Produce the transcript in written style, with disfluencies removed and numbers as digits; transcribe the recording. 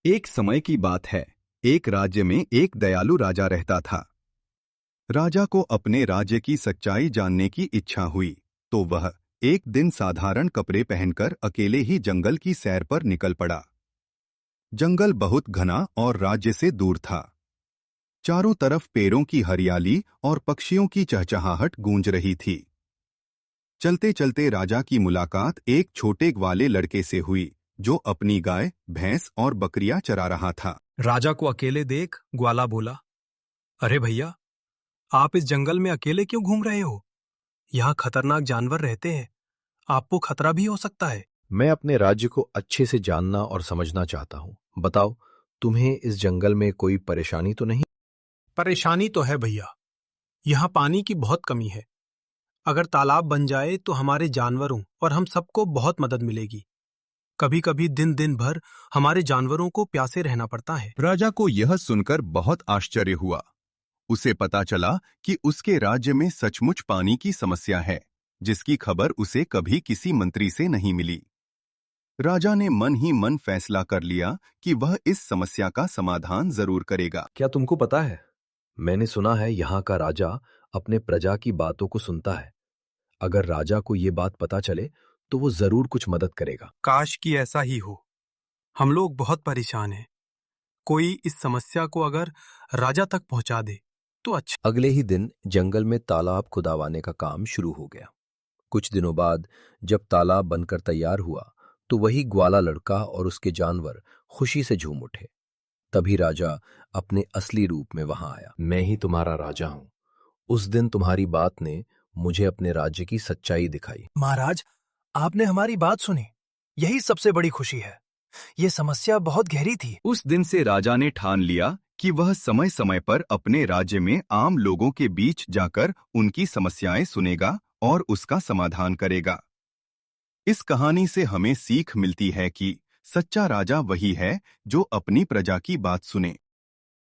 एक समय की बात है। एक राज्य में एक दयालु राजा रहता था। राजा को अपने राज्य की सच्चाई जानने की इच्छा हुई, तो वह एक दिन साधारण कपड़े पहनकर अकेले ही जंगल की सैर पर निकल पड़ा। जंगल बहुत घना और राज्य से दूर था। चारों तरफ पेड़ों की हरियाली और पक्षियों की चहचहाहट गूंज रही थी। चलते चलते राजा की मुलाकात एक छोटे ग्वाले लड़के से हुई, जो अपनी गाय, भैंस और बकरियां चरा रहा था। राजा को अकेले देख ग्वाला बोला, अरे भैया, आप इस जंगल में अकेले क्यों घूम रहे हो? यहाँ खतरनाक जानवर रहते हैं, आपको खतरा भी हो सकता है। मैं अपने राज्य को अच्छे से जानना और समझना चाहता हूँ। बताओ, तुम्हें इस जंगल में कोई परेशानी तो नहीं? परेशानी तो है भैया, यहाँ पानी की बहुत कमी है। अगर तालाब बन जाए तो हमारे जानवरों और हम सबको बहुत मदद मिलेगी। कभी कभी दिन दिन भर हमारे जानवरों को प्यासे रहना पड़ता है। राजा को यह सुनकर बहुत आश्चर्य हुआ। उसे पता चला कि उसके राज्य में सचमुच पानी की समस्या है, जिसकी खबर उसे कभी किसी मंत्री से नहीं मिली। राजा ने मन ही मन फैसला कर लिया कि वह इस समस्या का समाधान जरूर करेगा। क्या तुमको पता है, मैंने सुना है यहाँ का राजा अपने प्रजा की बातों को सुनता है। अगर राजा को ये बात पता चले तो वो जरूर कुछ मदद करेगा। काश कि ऐसा ही हो। हम लोग बहुत परेशान हैं। कोई इस समस्या को अगर राजा तक पहुंचा दे तो अच्छा। अगले ही दिन जंगल में तालाब खुदावाने का काम शुरू हो गया। कुछ दिनों बाद जब तालाब बनकर तैयार हुआ तो वही ग्वाला लड़का और उसके जानवर खुशी से झूम उठे। तभी राजा अपने असली रूप में वहां आया। मैं ही तुम्हारा राजा हूं। उस दिन तुम्हारी बात ने मुझे अपने राज्य की सच्चाई दिखाई। महाराज, आपने हमारी बात सुनी, यही सबसे बड़ी खुशी है। ये समस्या बहुत गहरी थी। उस दिन से राजा ने ठान लिया कि वह समय समय पर अपने राज्य में आम लोगों के बीच जाकर उनकी समस्याएं सुनेगा और उसका समाधान करेगा। इस कहानी से हमें सीख मिलती है कि सच्चा राजा वही है जो अपनी प्रजा की बात सुने।